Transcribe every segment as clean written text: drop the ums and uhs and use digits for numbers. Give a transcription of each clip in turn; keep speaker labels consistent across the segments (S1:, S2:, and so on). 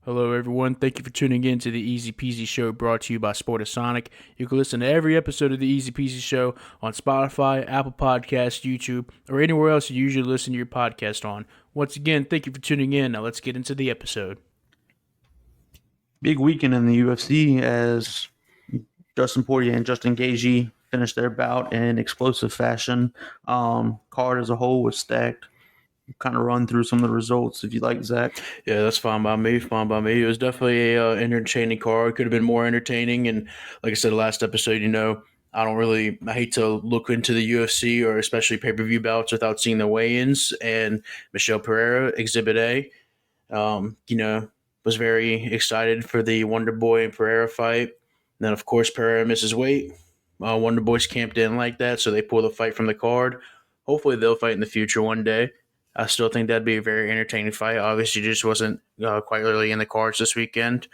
S1: Hello, everyone. Thank you for tuning in to the EZPZ Show brought to you by Sportasonic. You can listen to every episode of the EZPZ Show on Spotify, Apple Podcasts, YouTube, or anywhere else you usually listen to your podcast on. Once again, thank you for tuning in. Now let's get into the episode.
S2: Big weekend in the UFC as Justin Poirier and Justin Gaethje finished their bout in explosive fashion. Card as a whole was stacked. Kind of run through some of the results if you like, Zach.
S1: Yeah, that's fine by me. Fine by me. It was definitely a entertaining card. Could have been more entertaining. And like I said, last episode, I hate to look into the UFC or especially pay per view bouts without seeing the weigh ins. And Michelle Pereira, Exhibit A, um, you know, was very excited for the Wonder Boy and Pereira fight. And then, of course, Pereira misses weight. Wonder Boys camped in like that, so they pull the fight from the card. Hopefully, they'll fight in the future one day. I still think that'd be a very entertaining fight. Obviously, just wasn't quite early in the cards this weekend,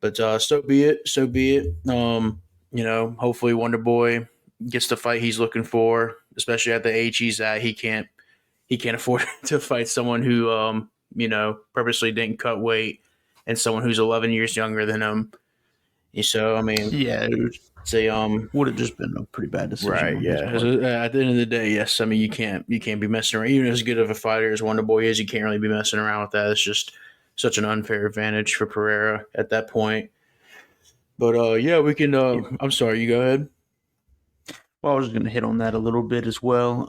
S1: but so be it. So be it. Hopefully, Wonder Boy gets the fight he's looking for, especially at the age he's at. He can't afford to fight someone who purposely didn't cut weight and someone who's 11 years younger than him. So I mean,
S2: Yeah, it
S1: say
S2: would have just been a pretty bad decision
S1: right,
S2: on his
S1: yeah.
S2: part.
S1: At the end of the day, yes. I mean, you can't be messing around. Even as good of a fighter as Wonder Boy is, you can't really be messing around with that. It's just such an unfair advantage for Pereira at that point. But yeah, we can.
S2: Yeah.
S1: I'm sorry, you go ahead.
S2: Well, I was just going to hit on that a little bit as well.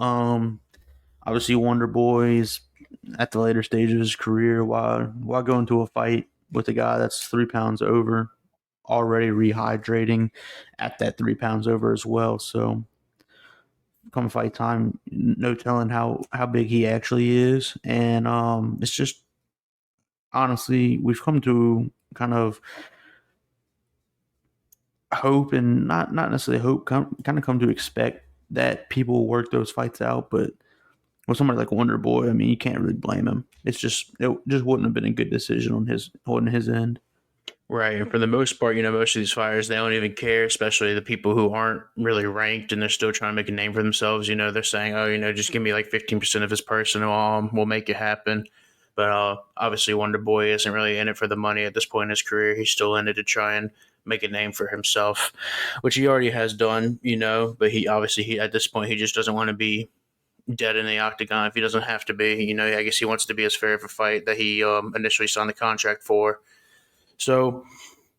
S2: Obviously, Wonder Boy is at the later stage of his career. Why go into a fight with a guy that's 3 pounds over, already rehydrating at that 3 pounds over as well? So come fight time, no telling how big he actually is, and it's just honestly we've come to kind of hope and not necessarily hope, kind of come to expect that people will work those fights out, but with somebody like Wonder Boy, I mean, you can't really blame him. It just wouldn't have been a good decision on his end.
S1: Right, and for the most part, most of these fighters they don't even care, especially the people who aren't really ranked and they're still trying to make a name for themselves. They're saying, "Oh, just give me like 15% of his personal, we'll make it happen." But obviously, Wonder Boy isn't really in it for the money at this point in his career. He's still in it to try and make a name for himself, which he already has done. But he at this point he just doesn't want to be dead in the octagon if he doesn't have to be. I guess he wants to be as fair of a fight that he initially signed the contract for. So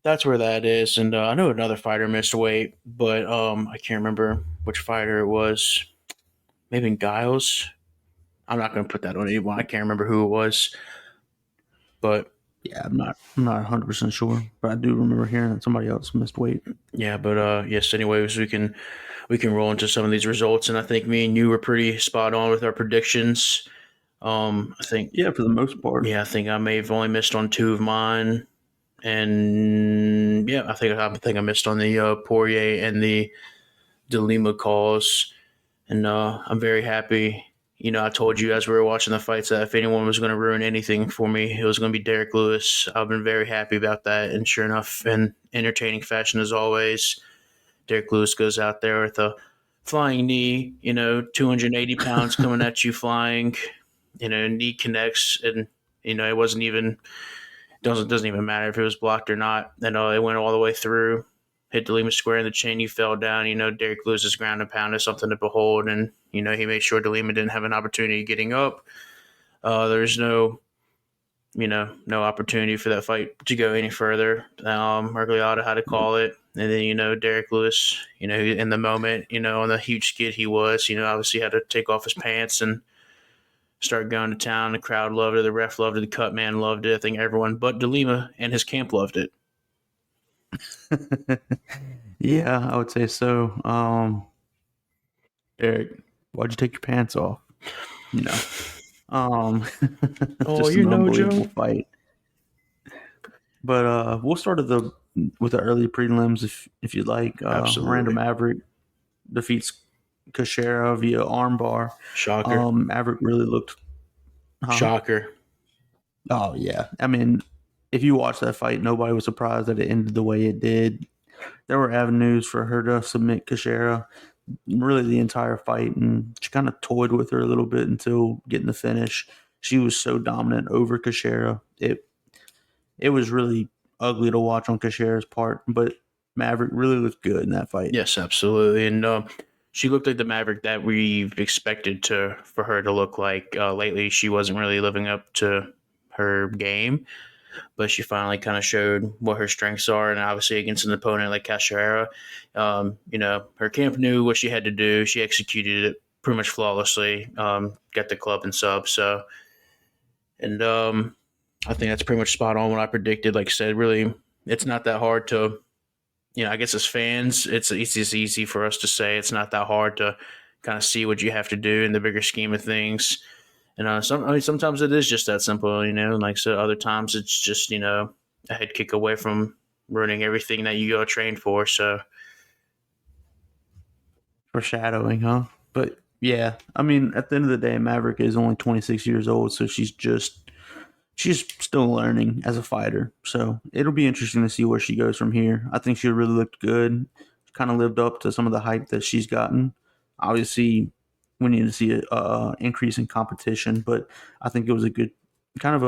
S1: that's where that is. And I know another fighter missed weight, but I can't remember which fighter it was. Maybe Giles. I'm not going to put that on anyone. I can't remember who it was, but
S2: Yeah, I'm not 100% sure, but I do remember hearing that somebody else missed weight.
S1: yeah. But yes. Anyways, we can roll into some of these results, and I think me and you were pretty spot on with our predictions. I think
S2: Yeah, for the most part.
S1: yeah, I think I may have only missed on two of mine, and yeah, I think I missed on the Poirier and the DeLima calls. And I'm very happy. I told you as we were watching the fights that if anyone was going to ruin anything for me, it was going to be Derek Lewis. I've been very happy about that. And sure enough, in entertaining fashion as always, Derek Lewis goes out there with a flying knee, 280 pounds coming at you flying, knee connects. And, it wasn't even, doesn't even matter if it was blocked or not. And it went all the way through, hit DeLima square in the chin. He fell down. Derek Lewis's ground and pound is something to behold. And, he made sure DeLima didn't have an opportunity getting up. There's no opportunity for that fight to go any further. Mergliata had to call it. And then, Derek Lewis, in the moment, on the huge skid he was, obviously had to take off his pants and start going to town. The crowd loved it. The ref loved it. The cut man loved it. I think everyone but DeLima and his camp loved it.
S2: Yeah, I would say so. Eric, why'd you take your pants off? You know,
S1: Oh,
S2: just an unbelievable
S1: Joe.
S2: fight. But we'll start with the early prelims if you'd like. Miranda
S1: Absolutely.
S2: Maverick defeats Kashera via armbar.
S1: Shocker.
S2: Maverick really looked. Huh?
S1: Shocker.
S2: Oh yeah. I mean, if you watch that fight, nobody was surprised that it ended the way it did. There were avenues for her to submit Kashera really the entire fight, and she kind of toyed with her a little bit until getting the finish. She was so dominant over Kashera. it was really ugly to watch on Kashira's part, but Maverick really looked good in that fight.
S1: Yes, absolutely. And she looked like the Maverick that we've expected to for her to look like. Lately, she wasn't really living up to her game, but she finally kind of showed what her strengths are. And obviously, against an opponent like Cachoeira, her camp knew what she had to do. She executed it pretty much flawlessly. Got the club and sub. So, and I think that's pretty much spot on what I predicted. Like I said, really, it's not that hard to I guess as fans, it's just easy for us to say it's not that hard to kind of see what you have to do in the bigger scheme of things. And sometimes it is just that simple, And like so, other times it's just a head kick away from ruining everything that you go train for. So
S2: Foreshadowing, huh? But yeah, I mean, at the end of the day, Maverick is only 26 years old, so she's still learning as a fighter. So it'll be interesting to see where she goes from here. I think she really looked good. Kind of lived up to some of the hype that she's gotten. Obviously, we need to see a increase in competition, but I think it was a good kind of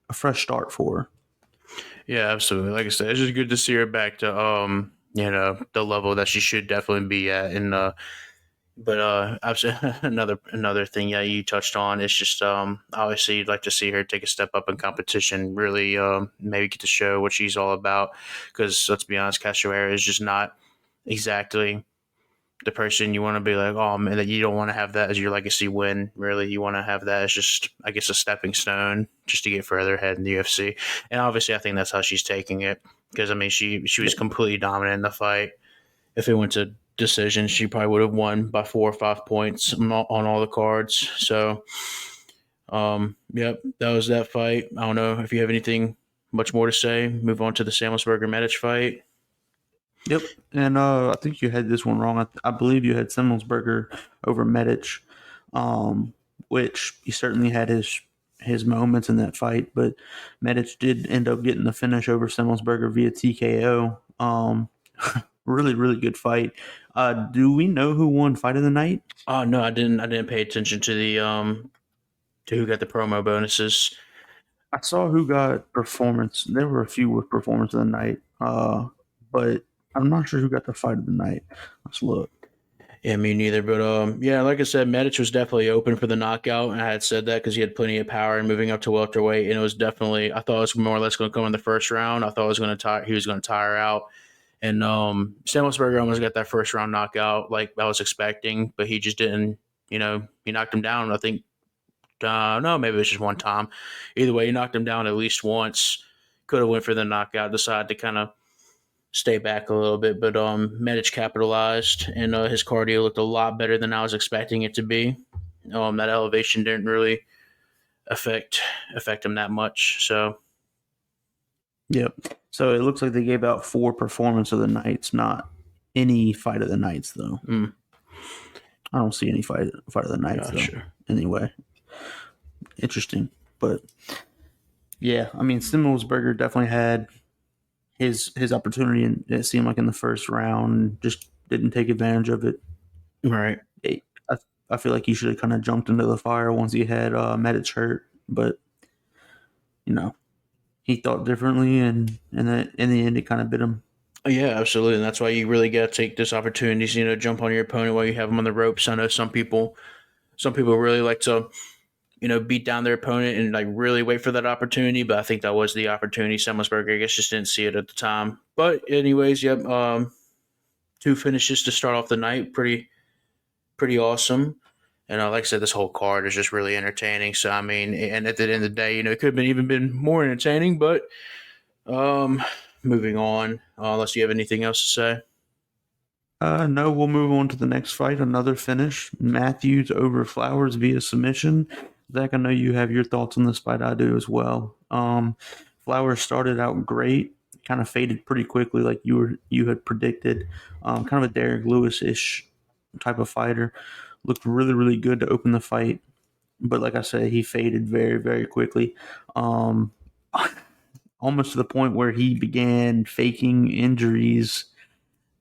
S2: a fresh start for her.
S1: yeah, absolutely. Like I said, it's just good to see her back to the level that she should definitely be at. And But another thing, yeah, you touched on is just obviously you'd like to see her take a step up in competition, really maybe get to show what she's all about. Because let's be honest, Cachoeira is just not exactly the person you want to be like, oh man, that you don't want to have that as your legacy win. Really, you want to have that as just, I guess, a stepping stone just to get further ahead in the UFC. And obviously, I think that's how she's taking it. Because I mean, she was
S2: Yeah,
S1: completely dominant in the fight. If it went to decision, she probably would have won by 4 or 5 points on all the cards. So, yep, that was that fight. I don't know if you have anything much more to say. Move on to the Samuelsberger Medic fight.
S2: yep. And I think you had this one wrong. I believe you had Simmonsberger over Medic, um, which he certainly had his moments in that fight, but Medic did end up getting the finish over Simmonsberger via TKO. Really, really good fight. Do we know who won fight of the night?
S1: Oh no, I didn't. I didn't pay attention to the to who got the promo bonuses.
S2: I saw who got performance. There were a few with performance of the night, but I'm not sure who got the fight of the night. Let's look.
S1: Yeah, me neither. But yeah, like I said, Medic was definitely open for the knockout, and I had said that because he had plenty of power and moving up to welterweight, and it was definitely. I thought it was more or less going to come in the first round. I thought it was going to tire. He was going to tire out, and Samuelsberger almost got that first round knockout, like I was expecting, but he just didn't. He knocked him down. I think. No, maybe it was just one time. Either way, he knocked him down at least once. Could have went for the knockout. Decided to kind of stay back a little bit, but Medic capitalized, and his cardio looked a lot better than I was expecting it to be. That elevation didn't really affect him that much. So
S2: Yep. So it looks like they gave out 4 performance of the nights, not any fight of the nights though.
S1: mm,
S2: I don't see any fight of the nights though.
S1: gotcha.
S2: Anyway, interesting, but yeah, I mean Simmelsberger definitely had his opportunity, and it seemed like in the first round, just didn't take advantage of it.
S1: Right.
S2: It I, I feel like he should have kind of jumped into the fire once he had Medic hurt, but you know he thought differently, and in the end, it kind of bit him.
S1: Yeah, absolutely, and that's why you really got to take this opportunity. Jump on your opponent while you have them on the ropes. I know some people really like to beat down their opponent and like really wait for that opportunity. But I think that was the opportunity. Semmelsberger, I guess, just didn't see it at the time. But anyways, yep. 2 finishes to start off the night. Pretty awesome. And like I said, this whole card is just really entertaining. So I mean, and at the end of the day, it could have even been more entertaining. But um, moving on, unless you have anything else to say.
S2: No, we'll move on to the next fight. Another finish. Matthews over Flowers via submission. Zach, I know you have your thoughts on this fight. I do as well. Flowers started out great, kind of faded pretty quickly, like you had predicted. Kind of a Derek Lewis ish type of fighter. Looked really, really good to open the fight, but like I said, he faded very, very quickly. Um, Almost to the point where he began faking injuries,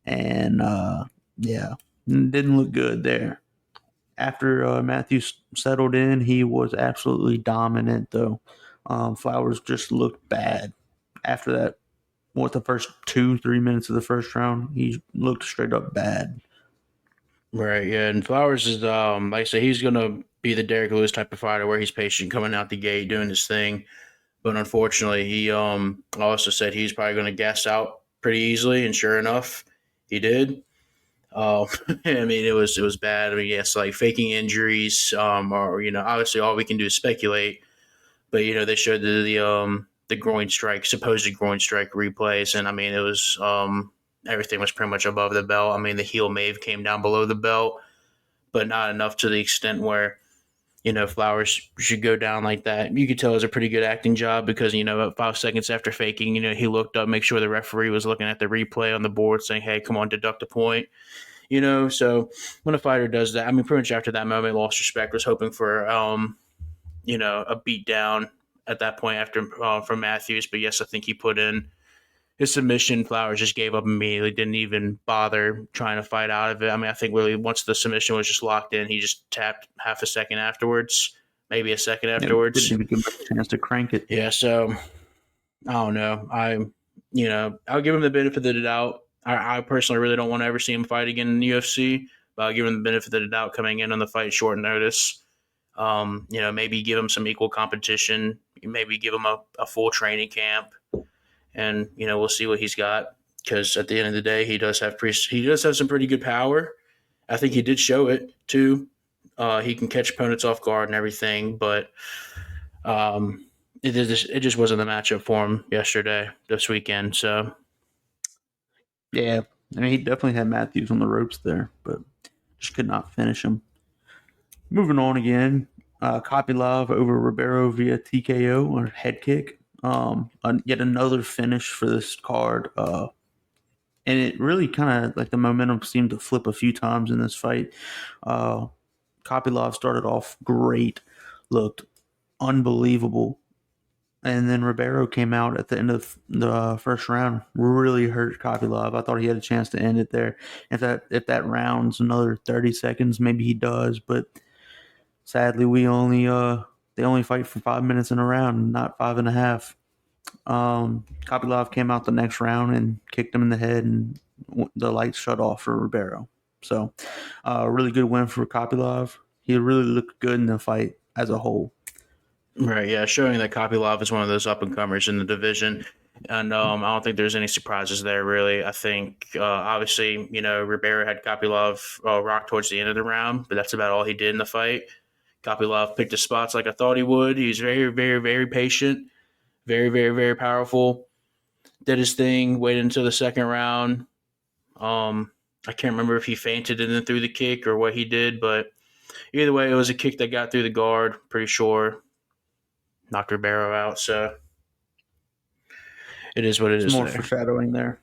S2: and yeah, didn't look good there. After Matthews settled in, he was absolutely dominant, though. Flowers just looked bad after that. What, the first 2-3 minutes of the first round, he looked straight up bad.
S1: Right, yeah, and Flowers is like I said, he's gonna be the Derrick Lewis type of fighter where he's patient coming out the gate doing his thing. But unfortunately, he also said he's probably gonna gas out pretty easily, and sure enough, he did. I mean, it was bad. I mean, yes, like faking injuries, or obviously all we can do is speculate. But they showed the groin strike, supposed groin strike replays, and I mean, it was everything was pretty much above the belt. I mean, the heel may have came down below the belt, but not enough to the extent where Flowers should go down like that. You could tell it was a pretty good acting job because, about 5 seconds after faking, he looked up, make sure the referee was looking at the replay on the board saying, hey, come on, deduct a point. So when a fighter does that, I mean, pretty much after that moment, lost respect, was hoping for, a beat down at that point after from Matthews. But yes, I think he put in his submission. Flowers just gave up immediately, didn't even bother trying to fight out of it. I mean, I think really once the submission was just locked in, he just tapped half a second afterwards, maybe a second
S2: It didn't
S1: afterwards.
S2: even give him a chance to crank it.
S1: Yeah, so I don't know. I'll give him the benefit of the doubt. I personally really don't want to ever see him fight again in the UFC, but I'll give him the benefit of the doubt coming in on the fight short notice. Maybe give him some equal competition. Maybe give him a full training camp, and we'll see what he's got. Because at the end of the day, he does have some pretty good power. I think he did show it too. He can catch opponents off guard and everything, but it just wasn't the matchup for him this weekend. So
S2: Yeah, I mean, he definitely had Matthews on the ropes there, but just could not finish him. Moving on again, Kopylov over Ribeiro via TKO or head kick. Yet another finish for this card. And it really kind of like the momentum seemed to flip a few times in this fight. Uh, Kopylov started off great, looked unbelievable, and then Ribeiro came out at the end of the first round, really hurt Kopylov. I thought he had a chance to end it there. If that round's another 30 seconds, maybe he does. But sadly, they only fight for 5 minutes in a round, not 5.5. Kopylov came out the next round and kicked him in the head, and the lights shut off for Ribeiro. So, really good win for Kopylov. He really looked good in the fight as a whole.
S1: right, yeah, showing that Kopylov is one of those up and comers in the division. And I don't think there's any surprises there, really. I think, obviously, Ribeiro had Kopylov rock towards the end of the round, but that's about all he did in the fight. Kopylov picked his spots like I thought he would. He's very, very, very patient, very, very, very powerful. Did his thing, waited until the second round. I can't remember if he fainted and then threw the kick or what he did, but either way, it was a kick that got through the guard, pretty sure. Knocked Ribeiro out, so it is what it
S2: It's
S1: is
S2: more
S1: there.
S2: foreshadowing there.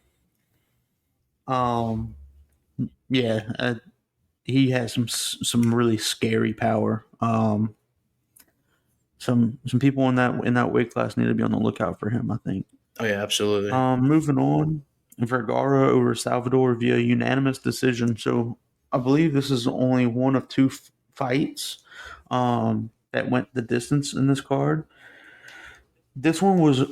S2: Um, yeah, he has some really scary power. Some people in that weight class need to be on the lookout for him, I think.
S1: Oh, yeah, absolutely.
S2: Moving on, Vergara over Salvador via unanimous decision. So I believe this is only one of two fights that went the distance in this card. This one was a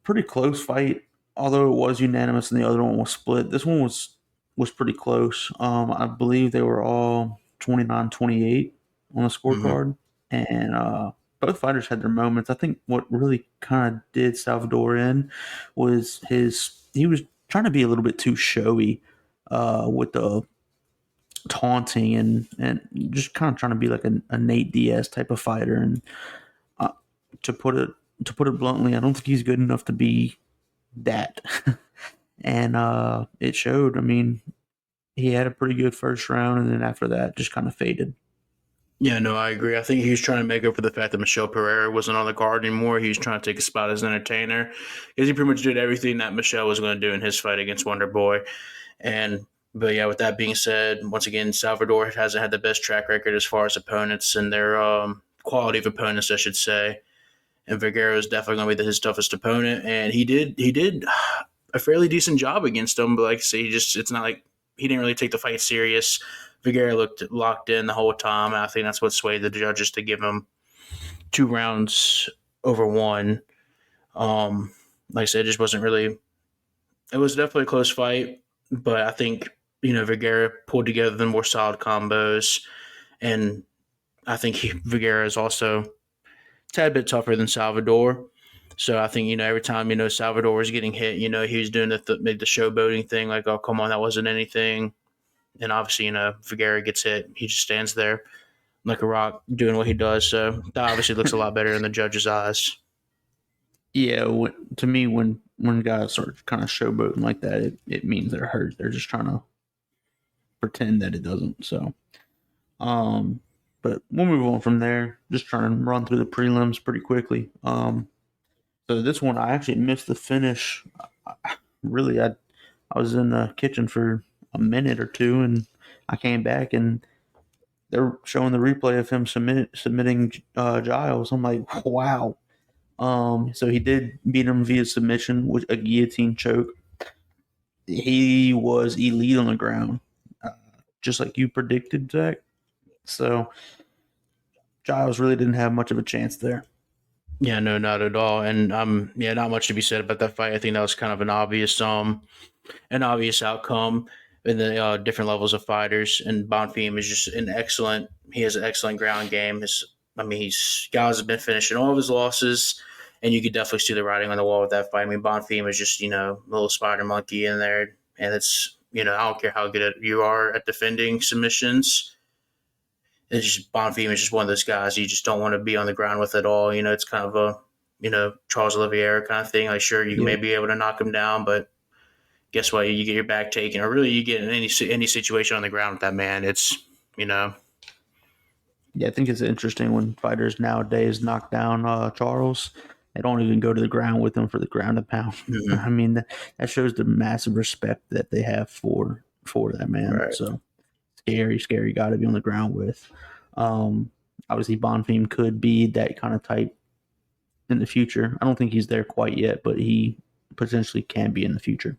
S2: pretty close fight, although it was unanimous and the other one was split. This one was pretty close. I believe they were all 29-28 on the
S1: Hmm.
S2: scorecard, and both fighters had their moments. I think what really kind of did Salvador in was he was trying to be a little bit too showy with the taunting and just kind of trying to be like a Nate Diaz type of fighter. And uh, to put it bluntly, I don't think he's good enough to be that. And it showed. I mean, he had a pretty good first round, and then after that, just kind of faded.
S1: Yeah, no, I agree. I think he was trying to make up for the fact that Michelle Pereira wasn't on the card anymore. He was trying to take a spot as an entertainer because he pretty much did everything that Michelle was going to do in his fight against Wonder Boy. But yeah, with that being said, once again, Salvador hasn't had the best track record as far as opponents and their quality of opponents, I should say. And Vergara is definitely going to be his toughest opponent, and he did a fairly decent job against him. But like I say, it's not like he didn't really take the fight serious. Vergara looked locked in the whole time, and I think that's what swayed the judges to give him 2 rounds over one. Like I said, it just wasn't really. It was definitely a close fight, but I think Vergara pulled together the more solid combos, and I think Vergara is also a tad bit tougher than Salvador. So I think every time Salvador was getting hit, he was doing the showboating thing, like, oh, come on, that wasn't anything. And obviously, Vergara gets hit, he just stands there like a rock doing what he does. So that obviously looks a lot better in the judge's eyes.
S2: Yeah, to me, when guys start kind of showboating like that, it means they're hurt. They're just trying to pretend that it doesn't. So, um, but we'll move on from there. Just trying to run through the prelims pretty quickly. So this one I actually missed the finish. Really, I was in the kitchen for a minute or two, and I came back and they're showing the replay of him submitting Giles. I'm like, wow. So he did beat him via submission with a guillotine choke. He was elite on the ground, uh, just like you predicted, Zach. So Giles really didn't have much of a chance there.
S1: Yeah, no, not at all. And yeah, not much to be said about that fight. I think that was kind of an obvious outcome in the different levels of fighters. And Bonfim is just an excellent. He has an excellent ground game. He's guys have been finishing all of his losses, and you could definitely see the writing on the wall with that fight. I mean, Bonfim is just a little spider monkey in there, and it's I don't care how good you are at defending submissions. It's just Bonfim is just one of those guys you just don't want to be on the ground with at all. It's kind of a Charles Oliveira kind of thing. Like, sure, you
S2: Yeah,
S1: may be able to knock him down, but guess what? You get your back taken, or really you get in any situation on the ground with that man. It's
S2: yeah. I think it's interesting when fighters nowadays knock down Charles. They don't even go to the ground with him for the ground and pound. I
S1: mhm,
S2: mean, that shows the massive respect that they have for that man.
S1: right,
S2: So scary guy to be on the ground with. Um, Obviously, Bonfim could be that kind of type in the future. I don't think he's there quite yet, but he potentially can be in the future.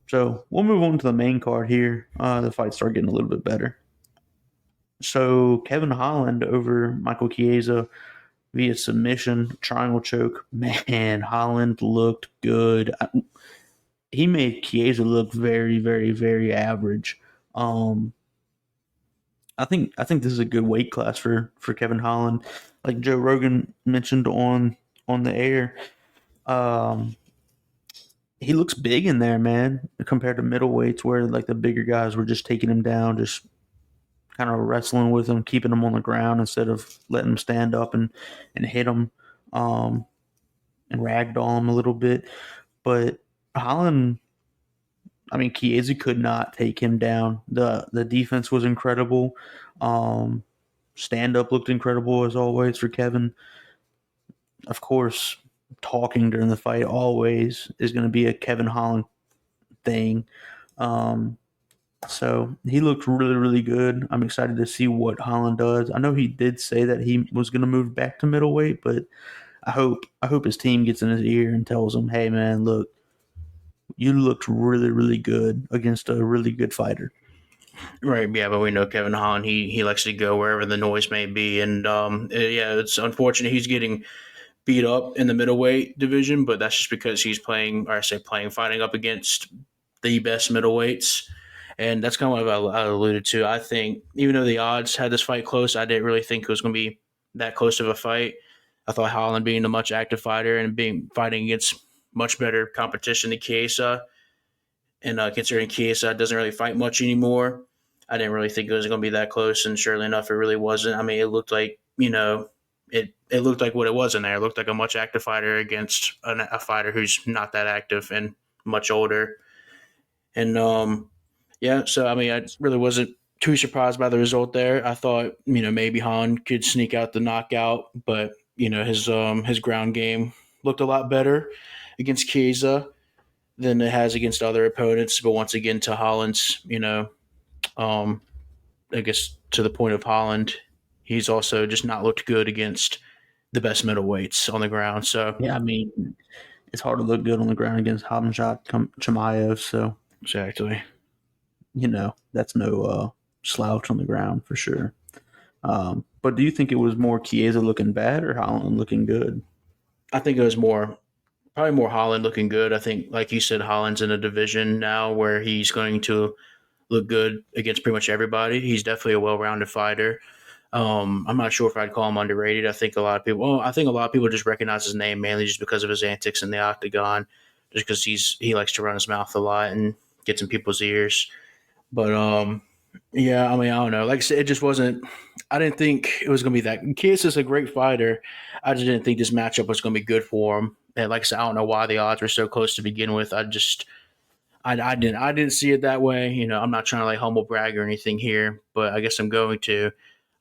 S2: So we'll move on to the main card here. The fights start getting a little bit better. So Kevin Holland over Michael Chiesa via submission, triangle choke. Man, Holland looked good. He made Chiesa look very, very, very average. Um, I think this is a good weight class for Kevin Holland. Like Joe Rogan mentioned on the air, um, he looks big in there, man, compared to middleweights where like the bigger guys were just taking him down, just kind of wrestling with him, keeping him on the ground instead of letting him stand up and hit him, um, and ragdoll him a little bit. But Holland, I mean, Chiesa could not take him down. The defense was incredible. Um, Stand up looked incredible as always for Kevin. Of course, talking during the fight always is going to be a Kevin Holland thing. Um, so he looked really, really good. I'm excited to see what Holland does. I know he did say that he was going to move back to middleweight, but I hope his team gets in his ear and tells him, "Hey, man, look, you looked really, really good against a really good fighter."
S1: right, yeah. But we know Kevin Holland. He likes to go wherever the noise may be, and yeah, it's unfortunate he's getting beat up in the middleweight division, but that's just because he's playing, or I say playing, fighting up against the best middleweights. And that's kind of what I alluded to. I think even though the odds had this fight close, I didn't really think it was going to be that close of a fight. I thought Holland being a much active fighter and being fighting against much better competition than Chiesa, and considering Chiesa doesn't really fight much anymore, I didn't really think it was going to be that close. And surely enough, it really wasn't. I mean, it looked like it looked like what it was in there. It looked like a much active fighter against a fighter who's not that active and much older. And yeah, so I mean, I really wasn't too surprised by the result there. I thought maybe Han could sneak out the knockout, but his ground game looked a lot better against Chiesa than it has against other opponents. But once again, to Holland's um, I guess to the point of Holland, he's also just not looked good against the best middleweights on the ground. So
S2: Yeah, I mean, it's hard to look good on the ground against Hamzat Chimaev, so
S1: exactly.
S2: that's no slouch on the ground for sure. But do you think it was more Chiesa looking bad or Holland looking good?
S1: I think it was probably more Holland looking good. I think, like you said, Holland's in a division now where he's going to look good against pretty much everybody. He's definitely a well-rounded fighter. I'm not sure if I'd call him underrated. I think a lot of people just recognize his name mainly just because of his antics in the octagon, just because he likes to run his mouth a lot and gets in people's ears. But yeah, I mean, I don't know. Like I said, it just wasn't. I didn't think it was going to be that. Kiss is a great fighter. I just didn't think this matchup was going to be good for him. And like I said, I don't know why the odds were so close to begin with. I didn't see it that way. You know, I'm not trying to like humble brag or anything here, but I guess I'm going to.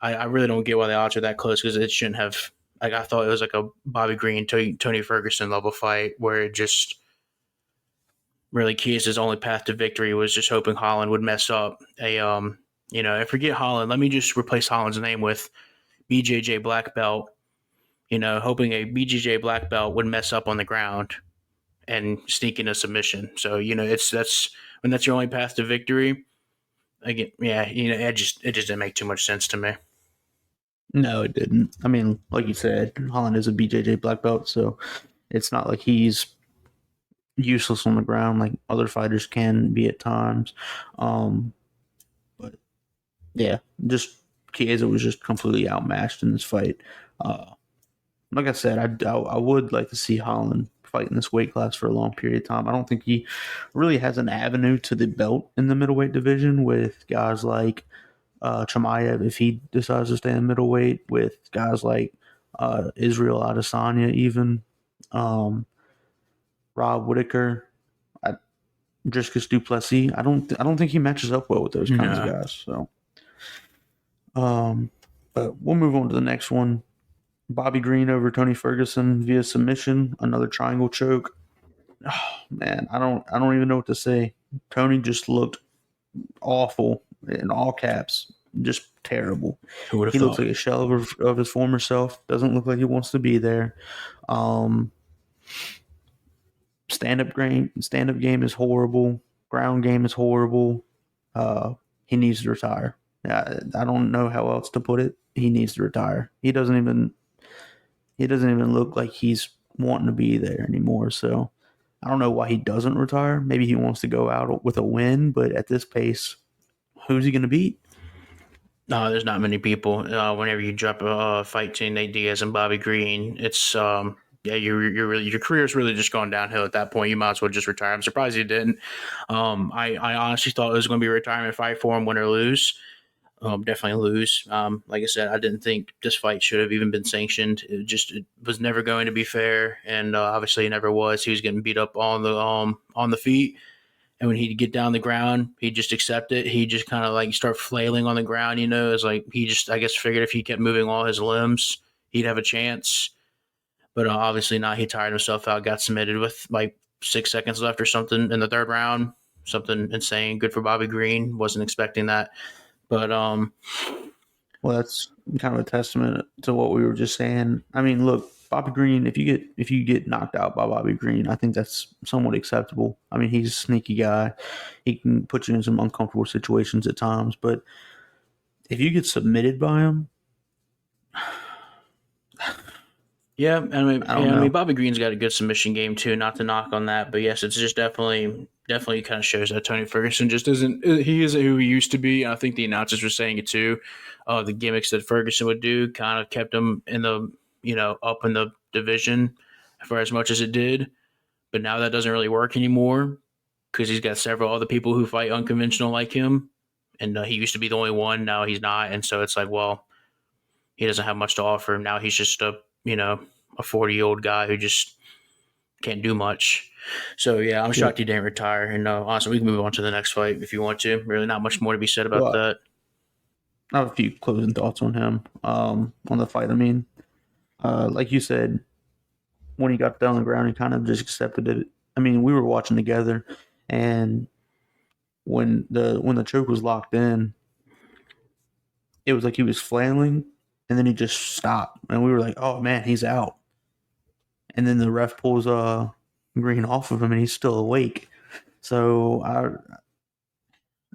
S1: I really don't get why the odds are that close because it shouldn't have. Like I thought it was like a Bobby Green, Tony Ferguson level fight where it just really Kies's only path to victory was just hoping Holland would mess up a and forget Holland. Let me just replace Holland's name with BJJ black belt. You know, hoping a BJJ black belt would mess up on the ground and sneak in a submission. So that's when that's your only path to victory. Again, yeah, it just didn't make too much sense to me.
S2: No, it didn't. I mean, like you said, Holland is a BJJ black belt, so it's not like he's useless on the ground like other fighters can be at times. But yeah, just Chiesa was just completely outmatched in this fight. Uh, like I said, I would like to see Holland fight in this weight class for a long period of time. I don't think he really has an avenue to the belt in the middleweight division with guys like Chimaev if he decides to stay in middleweight, with guys like Israel Adesanya, even Rob Whitaker, Dricus Duplessis. I don't think he matches up well with those kinds of
S1: No,
S2: guys. So, um, but we'll move on to the next one. Bobby Green over Tony Ferguson via submission, another triangle choke. Oh, man, I don't even know what to say. Tony just looked awful in all caps, just terrible.
S1: who would have
S2: He looks
S1: thought?
S2: like a shell of his former self. Doesn't look like he wants to be there. Um, stand up game is horrible. Ground game is horrible. He needs to retire. I don't know how else to put it. He needs to retire. He doesn't even look like he's wanting to be there anymore. So I don't know why he doesn't retire. Maybe he wants to go out with a win, but at this pace, who's he going to beat?
S1: No, there's not many people. Whenever you drop a fight to Nate Diaz and Bobby Green, it's yeah, your career's really just gone downhill at that point. You might as well just retire. I'm surprised he didn't. I honestly thought it was going to be a retirement fight for him, win or lose. Definitely lose. Like I said, I didn't think this fight should have even been sanctioned. It was never going to be fair, and obviously it never was. He was getting beat up on the feet, and when he'd get down the ground, he'd just accept it. He just kind of like start flailing on the ground. It's like he just I guess figured if he kept moving all his limbs, he'd have a chance. But obviously not. He tired himself out, got submitted with like 6 seconds left or something in the third round. Something insane. Good for Bobby Green. Wasn't expecting that. But
S2: Well, that's kind of a testament to what we were just saying. I mean, look, Bobby Green. If you get knocked out by Bobby Green, I think that's somewhat acceptable. I mean, he's a sneaky guy. He can put you in some uncomfortable situations at times. But if you get submitted by him,
S1: yeah,
S2: I don't
S1: I mean,
S2: know.
S1: Bobby Green's got a good submission game too. Not to knock on that, but yes, it's just definitely kind of shows that Tony Ferguson just isn't. He isn't who he used to be. And I think the announcers were saying it too. The gimmicks that Ferguson would do kind of kept him in the up in the division for as much as it did. But now that doesn't really work anymore because he's got several other people who fight unconventional like him, and he used to be the only one. Now he's not, and so it's like, well, he doesn't have much to offer. Now he's just a 40-year-old guy who just can't do much. So yeah, I'm
S2: Yeah.
S1: shocked he didn't retire. And honestly, we can move on to the next fight if you want to. Really, not much more to be said about
S2: Well,
S1: that.
S2: I have a few closing thoughts on him. On the fight. I mean, like you said, when he got down on the ground, he kind of just accepted it. I mean, we were watching together, and when the choke was locked in, it was like he was flailing, and then he just stopped, and we were like, "Oh man, he's out." And then the ref pulls Green off of him, and he's still awake. So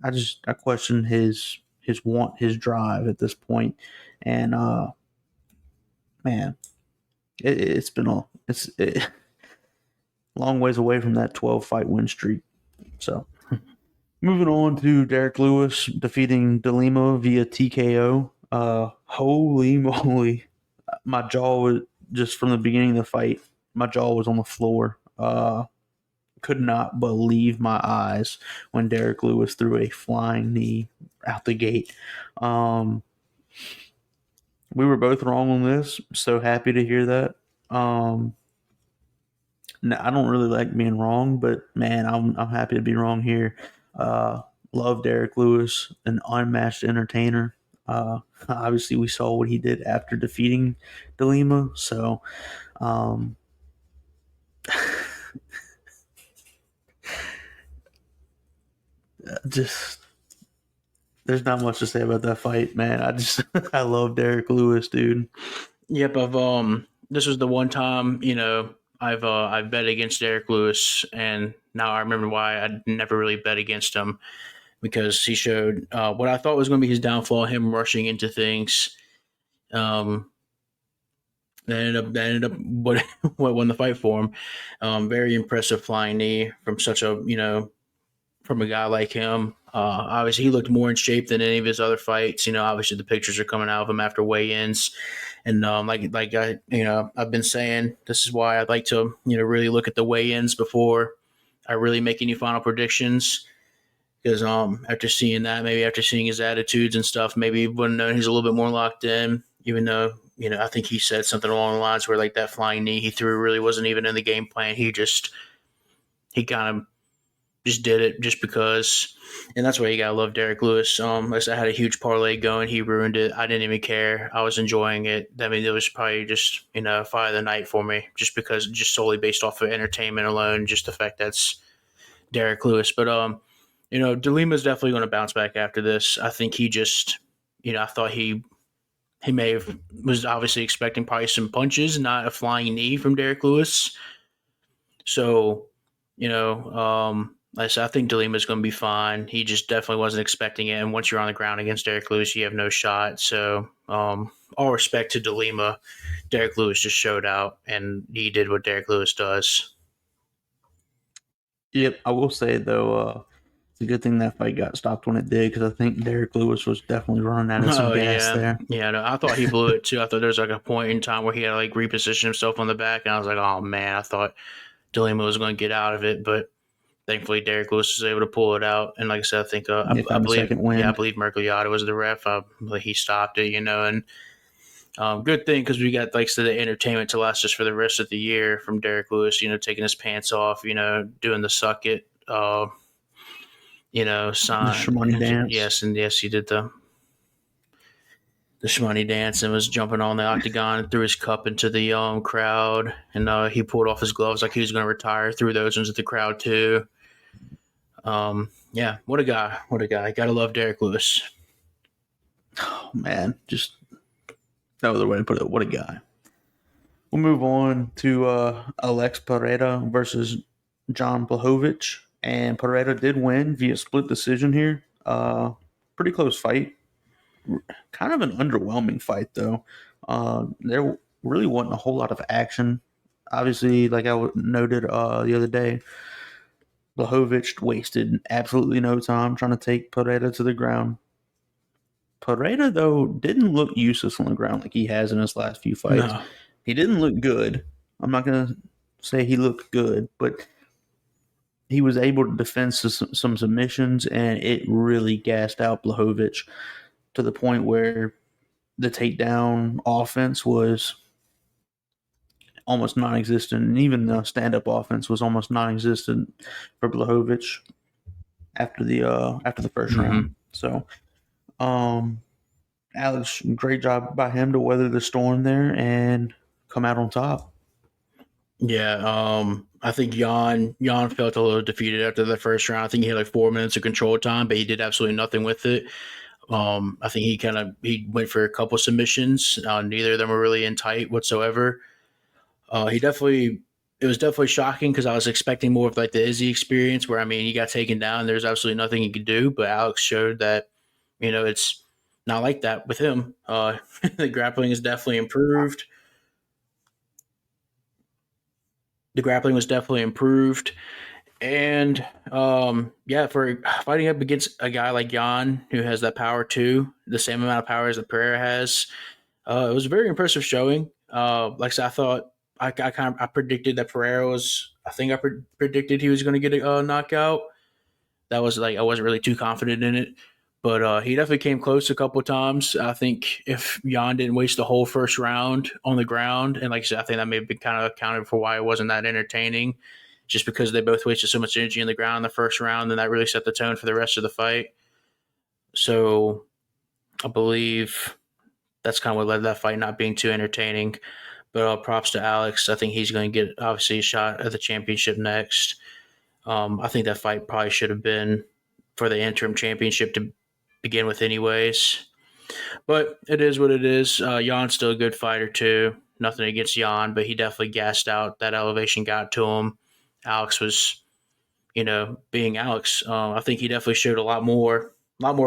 S2: I question his drive at this point. And man, it's been a long ways away from that 12 fight win streak. So moving on to Derek Lewis defeating DeLima via TKO. Holy moly, my jaw was just from the beginning of the fight. My jaw was on the floor. Could not believe my eyes when Derek Lewis threw a flying knee out the gate. We were both wrong on this. So happy to hear that. I don't really like being wrong, but man, I'm happy to be wrong here. Uh, love Derek Lewis, an unmatched entertainer. Obviously, we saw what he did after defeating DeLima, so just there's not much to say about that fight, man. I love Derek Lewis, dude.
S1: Yep, this was the one time, I've bet against Derek Lewis, and now I remember why I never really bet against him, because he showed what I thought was going to be his downfall, him rushing into things. Um, that ended up what won the fight for him. Very impressive flying knee from such a from a guy like him. Obviously, he looked more in shape than any of his other fights. Obviously the pictures are coming out of him after weigh-ins, and like I've been saying, this is why I'd like to really look at the weigh-ins before I really make any final predictions. Because after seeing that, maybe after seeing his attitudes and stuff, maybe you wouldn't know he's a little bit more locked in. Even though I think he said something along the lines where like that flying knee he threw really wasn't even in the game plan. He kind of just did it just because, and that's why you gotta love Derek Lewis. I had a huge parlay going, he ruined it. I didn't even care. I was enjoying it. I mean, it was probably just fight of the night for me, just solely based off of entertainment alone, just the fact that's Derek Lewis. But DeLima's definitely going to bounce back after this. I think he just, I thought he may have was obviously expecting probably some punches, not a flying knee from Derek Lewis. So, like I said, I think DeLima is going to be fine. He just definitely wasn't expecting it. And once you're on the ground against Derek Lewis, you have no shot. So, all respect to DeLima. Derek Lewis just showed out, and he did what Derek Lewis does.
S2: Yep, I will say though, it's a good thing that fight got stopped when it did, because I think Derek Lewis was definitely running out of some gas there.
S1: Yeah. No, I thought he blew it too. I thought there was like a point in time where he had to like reposition himself on the back, and I was like, oh man, I thought DeLima was going to get out of it, but thankfully Derek Lewis was able to pull it out. And like I said, I think I believe Mercogliata was the ref. He stopped it, and good thing, because we got like the entertainment to last us for the rest of the year from Derek Lewis. Taking his pants off, doing the suck it. Sign
S2: The Shmoney dance.
S1: Yes, and yes, he did the Shmoney dance and was jumping on the octagon and threw his cup into the crowd, and he pulled off his gloves like he was going to retire. Threw those into the crowd too. Yeah, what a guy! What a guy! Gotta love Derek Lewis.
S2: Oh man, just no other way to put it. What a guy. We'll move on to Alex Pereira versus John Blachowicz. And Pereira did win via split decision here. Pretty close fight. Kind of an underwhelming fight, though. There really wasn't a whole lot of action. Obviously, like I noted the other day, Blachowicz wasted absolutely no time trying to take Pereira to the ground. Pereira, though, didn't look useless on the ground like he has in his last few fights.
S1: No.
S2: He didn't look good. I'm not going to say he looked good, but he was able to defend some submissions, and it really gassed out Blachowicz to the point where the takedown offense was almost non-existent, and even the stand-up offense was almost non-existent for Blachowicz after the first round. So, Alex, great job by him to weather the storm there and come out on top.
S1: Yeah, I think Jan felt a little defeated after the first round. I think he had like 4 minutes of control time, but he did absolutely nothing with it. I think he went for a couple submissions. Neither of them were really in tight whatsoever. It was definitely shocking, because I was expecting more of like the Izzy experience, where he got taken down. There's absolutely nothing he could do, but Alex showed that It's not like that with him. The grappling is definitely improved. The grappling was definitely improved. And yeah, for fighting up against a guy like Jan, who has that power too, the same amount of power as the Pereira has, it was a very impressive showing. Like I said, I thought I predicted that Pereira was. I think predicted he was going to get a knockout. That was like I wasn't really too confident in it, but he definitely came close a couple of times. I think if Jan didn't waste the whole first round on the ground, and like I said, I think that may have been kind of accounted for why it wasn't that entertaining, just because they both wasted so much energy in the ground in the first round, and that really set the tone for the rest of the fight. So I believe that's kind of what led to that fight not being too entertaining. But props to Alex. I think he's going to get obviously a shot at the championship next. I think that fight probably should have been for the interim championship to begin with, anyways. But it is what it is. Jan's still a good fighter too. Nothing against Jan, but he definitely gassed out. That elevation got to him. Alex was, being Alex. I think he definitely showed a lot more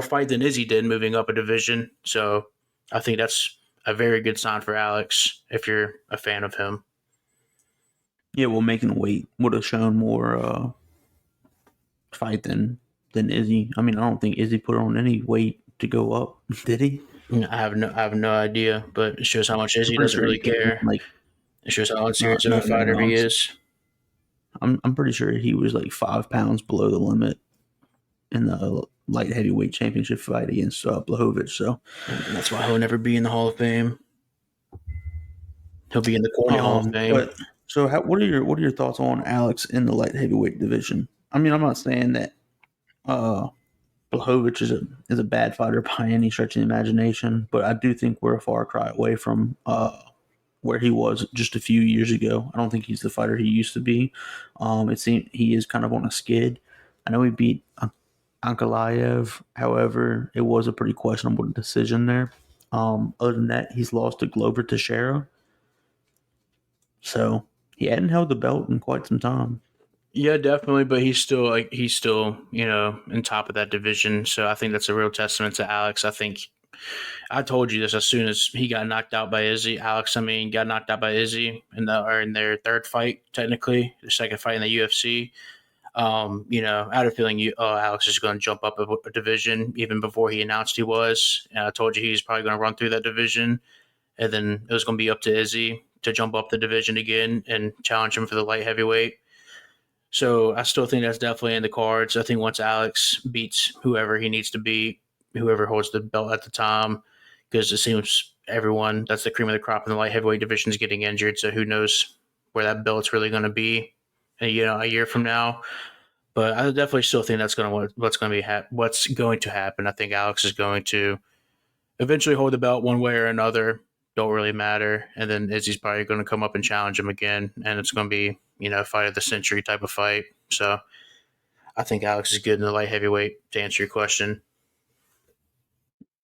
S1: fight than Izzy did moving up a division. So I think that's a very good sign for Alex if you're a fan of him.
S2: Yeah, well, making weight would have shown more fight than Izzy. I mean, I don't think Izzy put on any weight to go up, did he?
S1: I have no idea, but it shows how much
S2: I'm
S1: Izzy
S2: pretty
S1: doesn't
S2: sure he
S1: really
S2: came in
S1: care.
S2: like
S1: It shows how
S2: no,
S1: unserious of
S2: no,
S1: a
S2: no,
S1: fighter
S2: no.
S1: he is.
S2: I'm pretty sure he was like 5 pounds below the limit in the light heavyweight championship fight against Blachowicz. So,
S1: And that's why he'll never be in the Hall of Fame. He'll be in the Corny Hall of Fame.
S2: but so what are your thoughts on Alex in the light heavyweight division? I mean, I'm not saying that uh Blachowicz is a bad fighter by any stretch of the imagination, but I do think we're a far cry away from where he was just a few years ago. I don't think he's the fighter he used to be. It seems he is kind of on a skid. I know he beat Ankalaev, however, it was a pretty questionable decision there. Other than that, he's lost to Glover Teixeira, so he hadn't held the belt in quite some time.
S1: Yeah, definitely, but he's still in top of that division. So I think that's a real testament to Alex. I think I told you this as soon as he got knocked out by Izzy. Alex, I mean, got knocked out by Izzy in their third fight, technically, the second fight in the UFC. I had a feeling Alex is going to jump up a division even before he announced he was. And I told you he's probably going to run through that division, and then it was going to be up to Izzy to jump up the division again and challenge him for the light heavyweight. So I still think that's definitely in the cards. I think once Alex beats whoever he needs to beat, whoever holds the belt at the time, because it seems everyone that's the cream of the crop in the light heavyweight division is getting injured. So who knows where that belt's really going to be, a year from now. But I definitely still think that's going to what's going to happen. I think Alex is going to eventually hold the belt one way or another. Don't really matter. And then Izzy's probably going to come up and challenge him again, and it's going to be fight of the century type of fight. So I think Alex is good in the light heavyweight. To answer your question,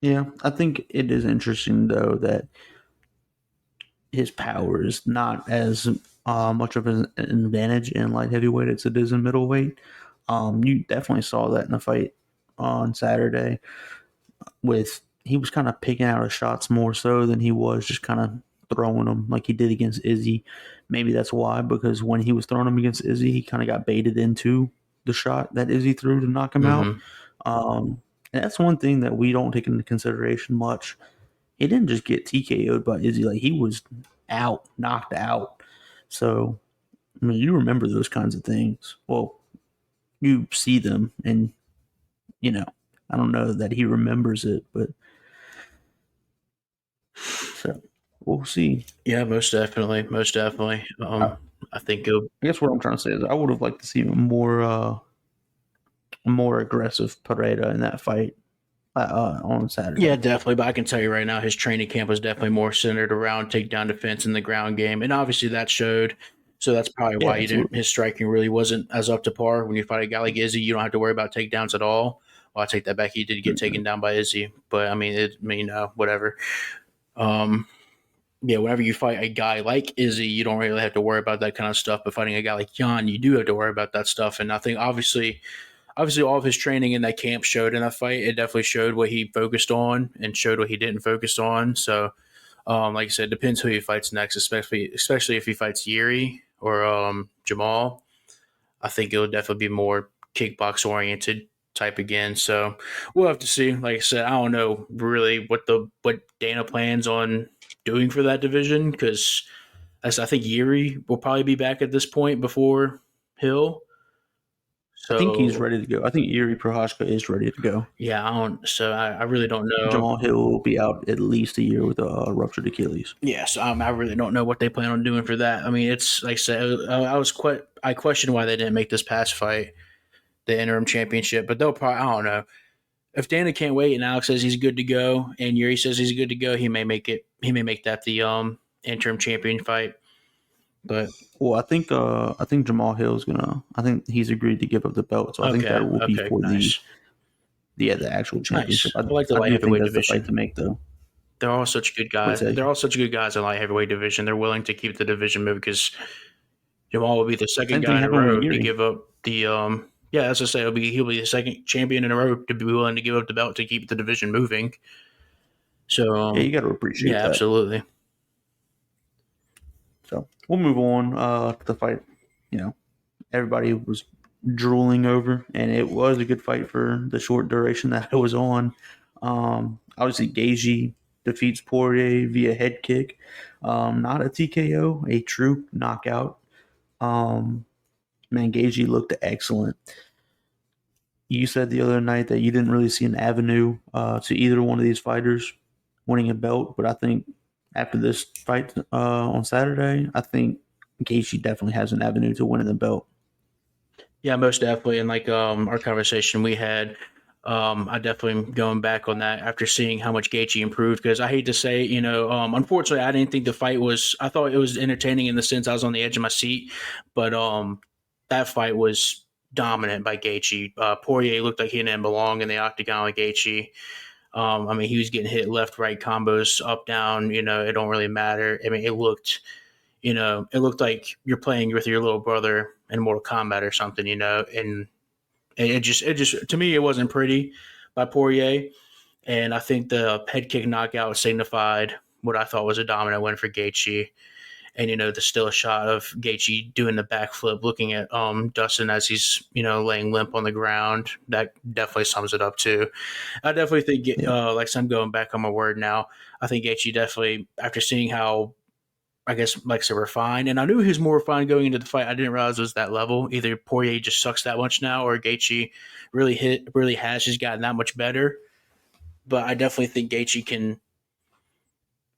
S2: Yeah, I think it is interesting though that his power is not as much of an advantage in light heavyweight as it is in middleweight. You definitely saw that in the fight on Saturday. With he was kind of picking out his shots more so than he was just kind of throwing them like he did against Izzy. Maybe that's why, because when he was throwing them against Izzy, he kind of got baited into the shot that Izzy threw to knock him out.
S1: mm-hmm.
S2: And that's one thing that we don't take into consideration much. He didn't just get TKO'd by Izzy; like he was out, knocked out. So, I mean, you remember those kinds of things. Well, you see them, and you know, I don't know that he remembers it, but so we'll see.
S1: Yeah, most definitely, most definitely.
S2: I,
S1: I think it'll,
S2: I guess what I'm trying to say is I would have liked to see a more aggressive Pereira in that fight on
S1: yeah,
S2: Saturday.
S1: definitely. But I can tell you right now, his training camp was definitely more centered around takedown defense in the ground game, and obviously that showed. So that's probably
S2: Yeah,
S1: why you didn't.
S2: absolutely.
S1: His striking really wasn't as up to par. When you fight a guy like Izzy, you don't have to worry about takedowns at all. Well, I take that back. He did get
S2: Mm-hmm.
S1: taken down by Izzy, but I mean, whatever. Um, yeah, whenever you fight a guy like Izzy, you don't really have to worry about that kind of stuff. But fighting a guy like Jan, you do have to worry about that stuff. And I think obviously obviously all of his training in that camp showed in that fight. It definitely showed what he focused on and showed what he didn't focus on. So, like I said, depends who he fights next, especially if he fights Yuri or Jamal. I think it'll definitely be more kickbox oriented type again. So we'll have to see. Like I said, I don't know really what Dana plans on doing for that division because I think Yuri will probably be back at this point before Hill.
S2: I think he's
S1: So
S2: ready to go. I think Yuri Prohaska is ready to go.
S1: yeah, I don't. So I really don't know.
S2: Jamal Hill will be out at least a year with a ruptured Achilles.
S1: Yes, I really don't know what they plan on doing for that. I mean, it's like I said, I question why they didn't make this past fight the interim championship, but they'll probably, I don't know. If Dana can't wait and Alex says he's good to go and Yuri says he's good to go, he may make it. He may make that the interim champion fight. But
S2: Well, I think Jamal Hill's gonna. I think he's agreed to give up the belt, so I think
S1: okay,
S2: that will be
S1: okay,
S2: for
S1: nice,
S2: the actual
S1: nice.
S2: championship.
S1: I like the
S2: I
S1: light
S2: do think
S1: heavyweight
S2: that's the fight to
S1: division.
S2: make, though.
S1: They're all such good
S2: What
S1: guys.
S2: do you
S1: They're
S2: say?
S1: all such good guys in light heavyweight division. They're willing to keep the division moving because Jamal will be the second
S2: Same
S1: guy
S2: thing
S1: in a
S2: happened with
S1: row to
S2: Yuri.
S1: give up the yeah, as I say, he'll be the second champion in a row to be willing to give up the belt to keep the division moving. So
S2: Yeah, you got to appreciate
S1: yeah,
S2: that.
S1: absolutely.
S2: So we'll move on to the fight. You know, everybody was drooling over, and it was a good fight for the short duration that it was on. Obviously, Gaethje defeats Poirier via head kick, not a TKO, a true knockout. Um, Man, Gaethje looked excellent. You said the other night that you didn't really see an avenue to either one of these fighters winning a belt, but I think after this fight on Saturday, I think Gaethje definitely has an avenue to winning the belt.
S1: Yeah, most definitely. And like our conversation we had, I definitely am going back on that after seeing how much Gaethje improved. Because I hate to say, unfortunately, I didn't think the fight was. I thought it was entertaining in the sense I was on the edge of my seat, but that fight was dominant by Gaethje. Poirier looked like he didn't belong in the octagon with Gaethje. I mean, he was getting hit left, right combos, up, down. It don't really matter. I mean, it looked like you're playing with your little brother in Mortal Kombat or something, and it just to me it wasn't pretty by Poirier, and I think the head kick knockout signified what I thought was a dominant win for Gaethje, and the still shot of Gaethje doing the backflip, looking at Dustin as he's laying limp on the ground, that definitely sums it up too. I definitely think
S2: Yeah,
S1: like I'm going back on my word now. I think Gaethje definitely, after seeing how I guess like I said, refined. And I knew he was more refined going into the fight. I didn't realize it was that level. Either Poirier just sucks that much now, or Gaethje really has just gotten that much better. But I definitely think Gaethje can.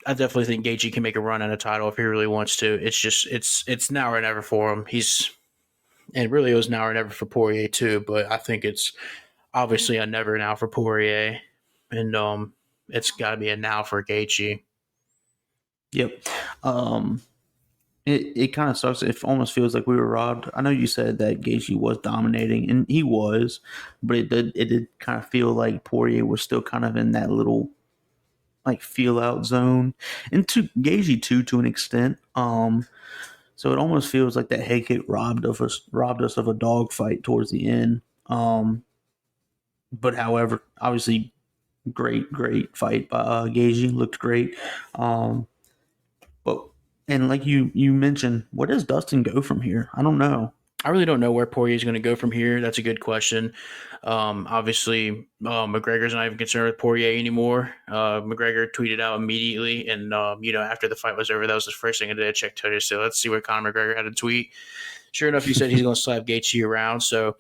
S1: I definitely think Gaethje can make a run at a title if he really wants to. It's just it's now or never for him. And really it was now or never for Poirier too. But I think it's obviously a never now for Poirier, and it's got to be a now for Gaethje.
S2: yep. Um, it kind of sucks. It almost feels like we were robbed. I know you said that Gaethje was dominating, and he was, but it did kind of feel like Poirier was still kind of in that little like feel out zone, and to Gaethje too to an extent. So it almost feels like that head kick robbed us of a dog fight towards the end. But however, obviously, great fight by Gaethje, looked great. Um, but and like you mentioned, where does Dustin go from here? I don't know.
S1: I really don't know where Poirier is going to go from here. That's a good question. Obviously, McGregor's not even concerned with Poirier anymore. McGregor tweeted out immediately, and after the fight was over, that was the first thing I did. I checked Twitter. So let's see what Conor McGregor had to tweet. Sure enough, he said he's going to slap Gaethje around. So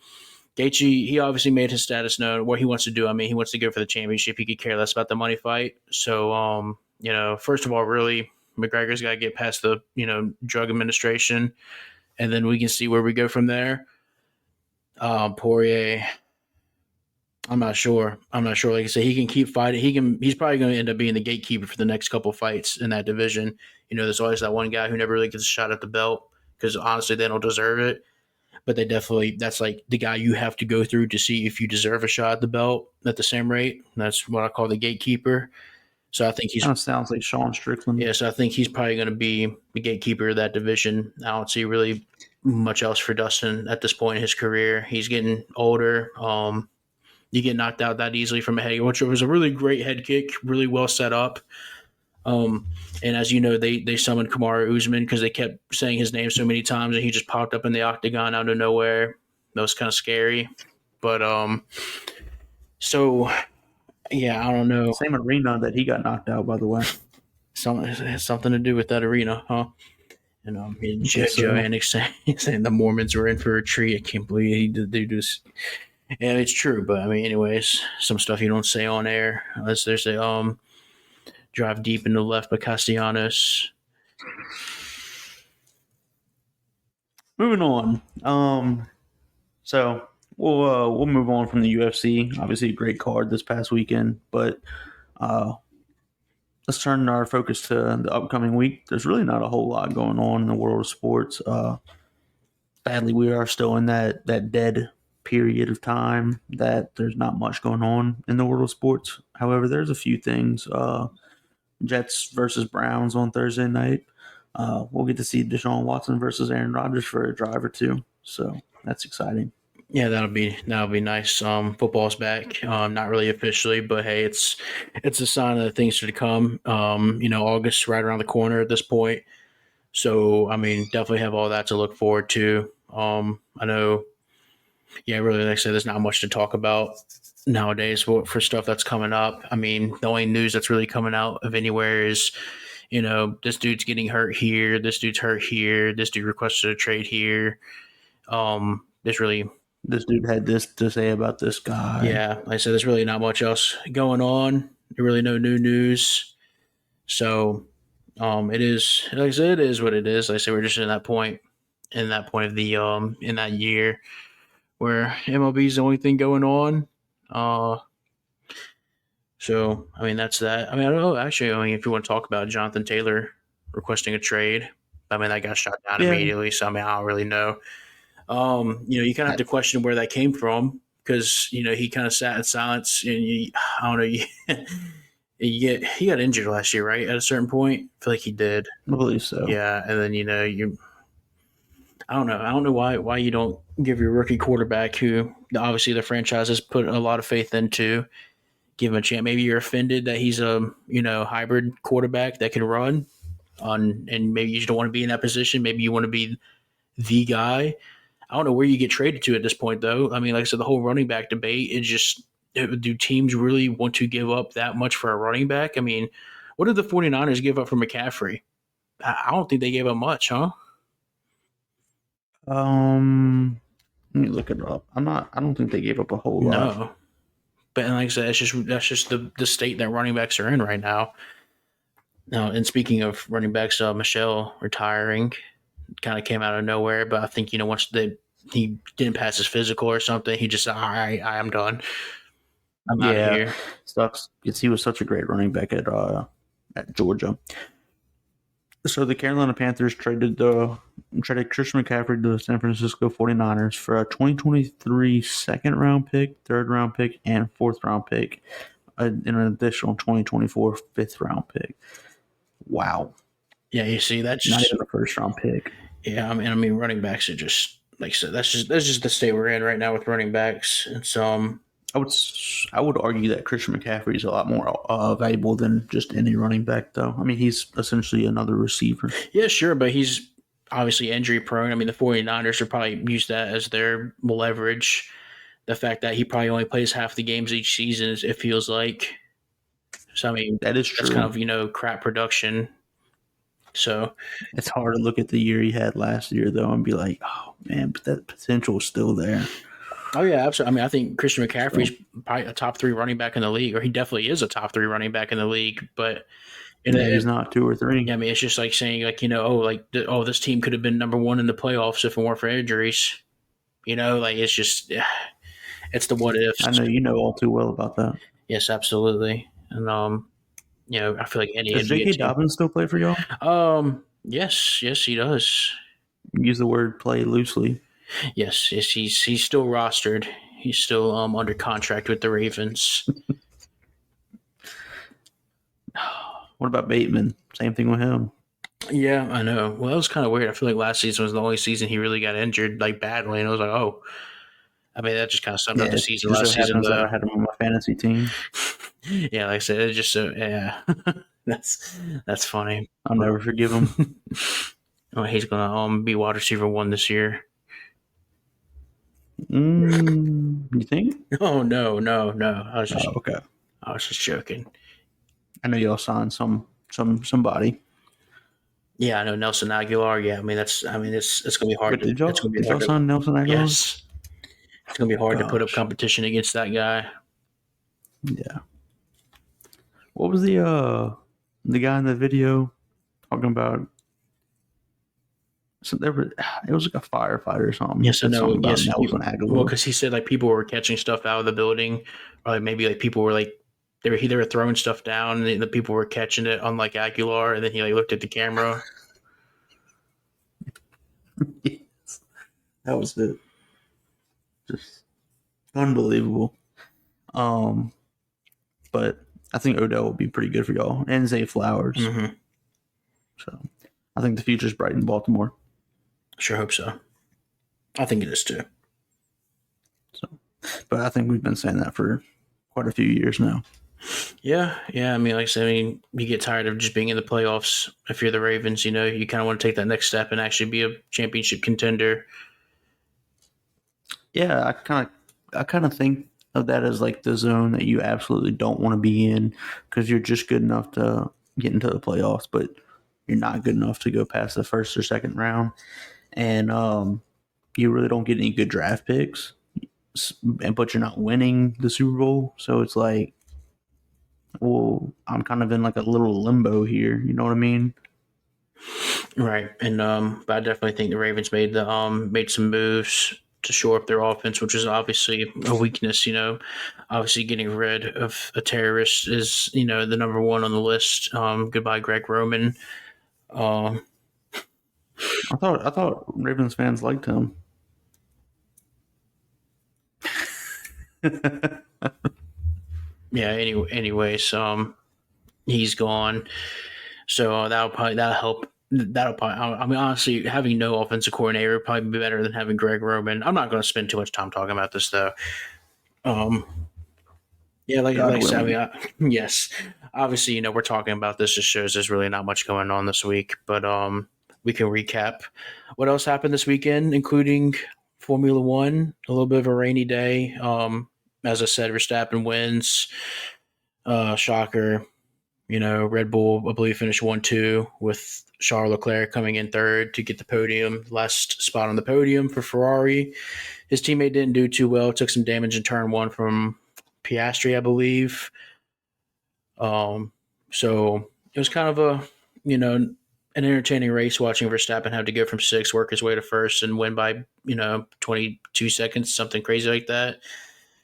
S1: Gaethje, he obviously made his status known. What he wants to do. I mean, he wants to go for the championship. He could care less about the money fight. So, first of all, really, McGregor's got to get past the drug administration, and then we can see where we go from there. Poirier, I'm not sure. I'm not sure. Like I said, he can keep fighting. He's probably going to end up being the gatekeeper for the next couple fights in that division. There's always that one guy who never really gets a shot at the belt because honestly, they don't deserve it. But that's like the guy you have to go through to see if you deserve a shot at the belt at the same rate. That's what I call the gatekeeper. So I think he's
S2: Kind of sounds like Sean Strickland.
S1: yeah. So I think he's probably going to be the gatekeeper of that division. I don't see really much else for Dustin at this point in his career. He's getting older. You get knocked out that easily from a head, which was a really great head kick, really well set up. Um, and as you know, they summoned Kamaru Usman because they kept saying his name so many times, and he just popped up in the octagon out of nowhere. That was kind of scary. But so yeah, I don't know.
S2: Same arena that he got knocked out, by the way.
S1: Something to do with that arena, huh? And Joe
S2: So.
S1: Annick saying the Mormons were in for a treat. I can't believe he did do this. Yeah, it's true, but I mean, anyways, some stuff you don't say on air unless there's a drive deep into the left by Castellanos.
S2: Moving on. So we'll move on from the UFC. Obviously, a great card this past weekend, but let's turn our focus to the upcoming week. There's really not a whole lot going on in the world of sports. Sadly, we are still in that dead period of time that there's not much going on in the world of sports. However, there's a few things. Jets versus Browns on Thursday night. We'll get to see Deshaun Watson versus Aaron Rodgers for a drive or two. So that's exciting.
S1: Yeah, that'll be nice. Football's back. Not really officially, but hey, it's a sign of things to come. August right around the corner at this point. So I mean, definitely have all that to look forward to. I know. Yeah, really, like I said, there's not much to talk about nowadays for stuff that's coming up. I mean, the only news that's really coming out of anywhere is, this dude's getting hurt here, this dude's hurt here, this dude requested a trade here. There's really,
S2: This dude had this to say about this guy.
S1: yeah, like I said, there's really not much else going on. There really no new news. So, it is, like I said, it is what it is. Like I said, we're just in that point of the in that year where MLB is the only thing going on. So I mean that's that. I mean I don't know. Actually, I mean if you want to talk about Jonathan Taylor requesting a trade, I mean that got shot down
S2: Yeah.
S1: immediately. So I mean I don't really know. You kind of have to question where that came from because he kind of sat in silence and I don't know. He got injured last year, right? At a certain point, I feel like he did.
S2: I believe so.
S1: Yeah, and then I don't know. I don't know why you don't give your rookie quarterback, who obviously the franchise has put a lot of faith into, give him a chance. Maybe you're offended that he's a hybrid quarterback that can run, and maybe you just don't want to be in that position. Maybe you want to be the guy. I don't know where you get traded to at this point, though. I mean, like I said, the whole running back debate is just, do teams really want to give up that much for a running back? I mean, what did the 49ers give up for McCaffrey? I don't think they gave up much, huh?
S2: Let me look it up. I don't think they gave up a whole lot.
S1: No. But like I said, that's just the state that running backs are in right now. Now, and speaking of running backs, Michelle retiring kind of came out of nowhere. But I think once he didn't pass his physical or something, he just said, "All right, I'm done. I'm out of here."
S2: Sucks because he was such a great running back at Georgia. So the Carolina Panthers traded Christian McCaffrey to the San Francisco 49ers for a 2023 second-round pick, third-round pick, and fourth-round pick, and an additional 2024 fifth-round pick. Wow.
S1: Yeah, you see, that's
S2: not even a first-round pick.
S1: Yeah, I mean, running backs are just, like I said, that's just the state we're in right now with running backs. It's
S2: I would argue that Christian McCaffrey is a lot more valuable than just any running back, though. I mean, he's essentially another receiver.
S1: Yeah, sure, but he's obviously injury prone. I mean, the 49ers would probably use that as their leverage. The fact that he probably only plays half the games each season, it feels like. So, I mean,
S2: that is true.
S1: That's kind of, crap production. So
S2: it's hard to look at the year he had last year, though, and be like, oh, man, but that potential is still there.
S1: Oh, yeah, absolutely. I mean, I think Christian McCaffrey's probably a top 3 running back in the league, or he definitely is a top 3 running back in the league, but
S2: he's not 2 or 3.
S1: Yeah, I mean, it's just like saying, like, this team could have been number 1 in the playoffs if it weren't for injuries. Like, it's just, it's the what ifs.
S2: I know you know all too well about that.
S1: Yes, absolutely. And, I feel like any
S2: Does J.K. Dobbins still play for y'all?
S1: Yes, he does.
S2: Use the word play loosely.
S1: Yes, he's still rostered. He's still under contract with the Ravens.
S2: What about Bateman? Same thing with him.
S1: Yeah, I know. Well, that was kind of weird. I feel like last season was the only season he really got injured like badly, and I was like, oh, I mean, that just kind of summed up
S2: Yeah,
S1: the
S2: it
S1: season
S2: just so
S1: last season,
S2: happens that I
S1: though.
S2: had him on my fantasy team.
S1: Yeah, like I said, it just so yeah, that's funny.
S2: I'll never forgive him.
S1: Oh, he's gonna be wide receiver one this year.
S2: You think?
S1: Oh no, no, no!
S2: Oh, okay.
S1: I was just joking.
S2: I know y'all signed somebody.
S1: Yeah, I know Nelson Aguilar. Yeah, I mean it's gonna be hard
S2: But
S1: to
S2: did y'all sign Nelson Aguilar?
S1: yes, it's gonna be hard to put up
S2: Gosh,
S1: competition against that guy.
S2: yeah. What was the guy in the video talking about? So there were, it was like a firefighter or something. He
S1: Yes, I
S2: said
S1: know.
S2: something about
S1: Yes,
S2: Nelson
S1: well,
S2: Aguilar.
S1: because he said like people were catching stuff out of the building, or like maybe like people were like they were throwing stuff down, and the people were catching it, unlike Aguilar, and then he like looked at the camera.
S2: Yes, that was it. Just unbelievable. Um, but I think Odell will be pretty good for y'all, and Zay Flowers.
S1: Mm-hmm.
S2: So I think the future's bright in Baltimore.
S1: Sure hope so. I think it is too.
S2: So, but I think we've been saying that for quite a few years now.
S1: Yeah, yeah. I mean, like I said, I mean, you get tired of just being in the playoffs. If you're the Ravens, you know, you kind of want to take that next step and actually be a championship contender.
S2: Yeah, I kind of think of that as like the zone that you absolutely don't want to be in because you're just good enough to get into the playoffs, but you're not good enough to go past the first or second round, and you really don't get any good draft picks, but you're not winning the Super Bowl, so it's like, well, I'm kind of in like a little limbo here. You know what I mean?
S1: Right. And but I definitely think the Ravens made some moves to shore up their offense, which is obviously a weakness, you know. Obviously getting rid of a terrorist is, you know, the number one on the list. Goodbye Greg Roman. Um
S2: I thought Ravens fans liked him.
S1: yeah, anyways, he's gone. So that'll help. That'll probably. I mean, honestly, having no offensive coordinator would probably be better than having Greg Roman. I'm not going to spend too much time talking about this though. Um, yeah,
S2: God
S1: like I said, I mean,
S2: willing.
S1: yes, obviously, you know, we're talking about this just shows there's really not much going on this week, but we can recap what else happened this weekend, including Formula One, a little bit of a rainy day. As I said, Verstappen wins. Shocker. You know, Red Bull, I believe, finished 1-2 with Charles Leclerc coming in third to get the podium, last spot on the podium for Ferrari. His teammate didn't do too well, took some damage in turn one from Piastri, I believe. So it was kind of a, you know, an entertaining race watching Verstappen have to go from sixth, work his way to first, and win by, you know, 22 seconds, something crazy like that.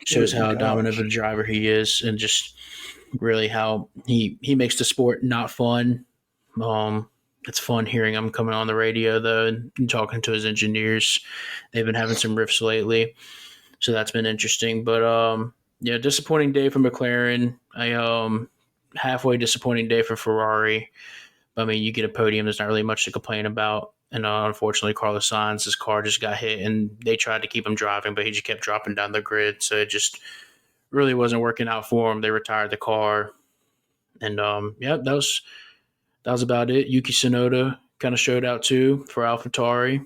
S1: Shows
S2: Good
S1: how dominant of
S2: gosh.
S1: a driver he is, and just really how he makes the sport not fun. Um, it's fun hearing him coming on the radio though and talking to his engineers. They've been having some riffs lately, so that's been interesting. But yeah, disappointing day for McLaren. I halfway disappointing day for Ferrari. I mean, you get a podium. There's not really much to complain about. And unfortunately, Carlos Sainz, his car just got hit, and they tried to keep him driving, but he just kept dropping down the grid. So it just really wasn't working out for him. They retired the car, and yeah, that was about it. Yuki Tsunoda kind of showed out too for AlphaTauri,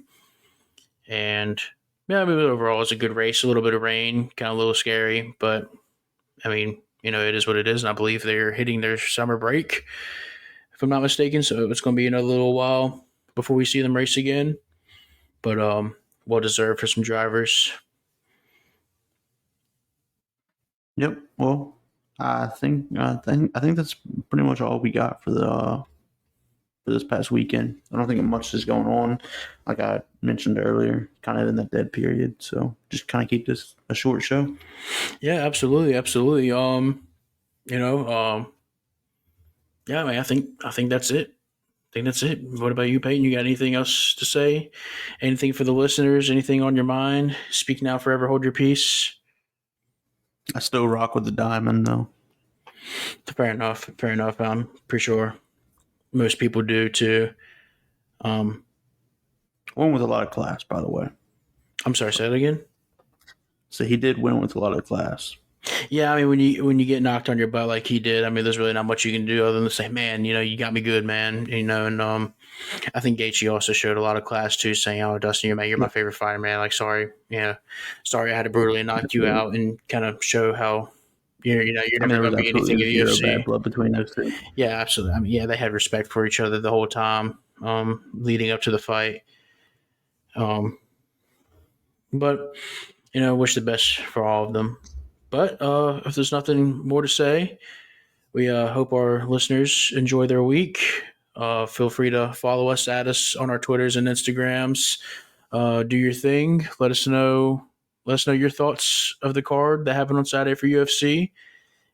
S1: and yeah, I mean overall it was a good race. A little bit of rain, kind of a little scary, but I mean, you know, it is what it is, and I believe they're hitting their summer break, if I'm not mistaken. So it's going to be another little while before we see them race again, but well deserved for some drivers.
S2: Yep. Well, I think that's pretty much all we got for this past weekend. I don't think much is going on, like I mentioned earlier, kind of in the dead period. So just kind of keep this a short show.
S1: Yeah, absolutely, absolutely. You know, yeah, man, I think that's it. I think that's it. What about you, Peyton? You got anything else to say? Anything for the listeners? Anything on your mind? Speak now, forever hold your peace.
S2: I still rock with the diamond though.
S1: Fair enough. Fair enough. I'm pretty sure most people do too. Um,
S2: Won with a lot of class, by the way.
S1: I'm sorry, say that again.
S2: So he did win with a lot of class.
S1: Yeah, I mean, when you get knocked on your butt like he did, I mean, there's really not much you can do other than say, man, you got me good, man. And I think Gaethje also showed a lot of class too, saying, "Oh, Dustin, you're my
S2: Yeah,
S1: favorite fighter, man. Like, sorry, sorry, I had to brutally knock you
S2: absolutely.
S1: out," and kind of show how you're
S2: I mean,
S1: never
S2: there
S1: going
S2: was
S1: to be anything
S2: absolutely
S1: in the
S2: zero bad
S1: UFC.
S2: blood between those two.
S1: Yeah, absolutely. I mean, yeah, they had respect for each other the whole time, leading up to the fight. Um, but wish the best for all of them. But if there's nothing more to say, we hope our listeners enjoy their week. Feel free to follow us, add us on our Twitters and Instagrams. Do your thing. Let us know. Let us know your thoughts of the card that happened on Saturday for UFC.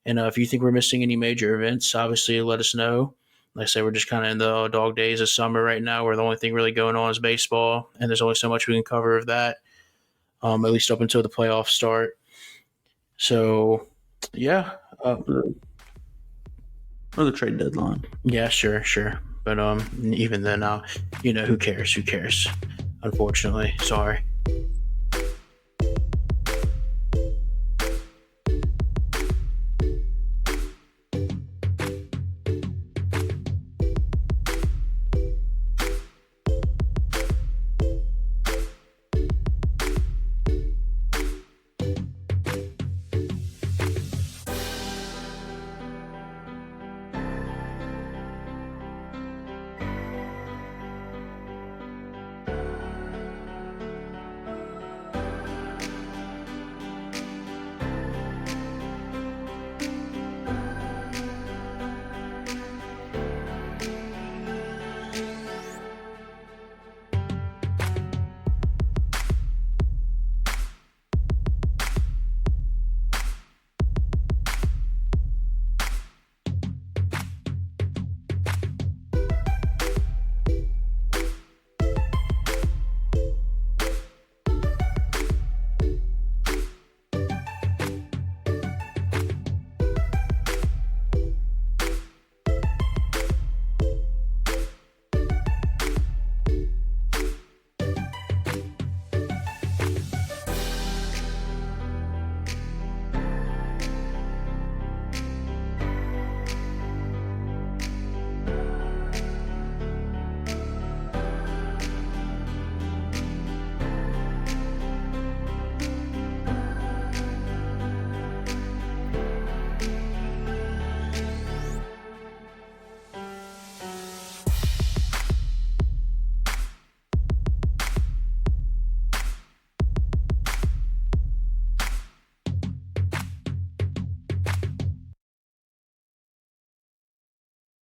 S1: And if you think we're missing any major events, obviously let us know. Like I say, we're just kind of in the dog days of summer right now, where the only thing really going on is baseball, and there's only so much we can cover of that. At least up until the playoffs start. So, yeah,
S2: Or the trade deadline.
S1: yeah, sure. But even then, who cares? Who cares? Unfortunately, sorry.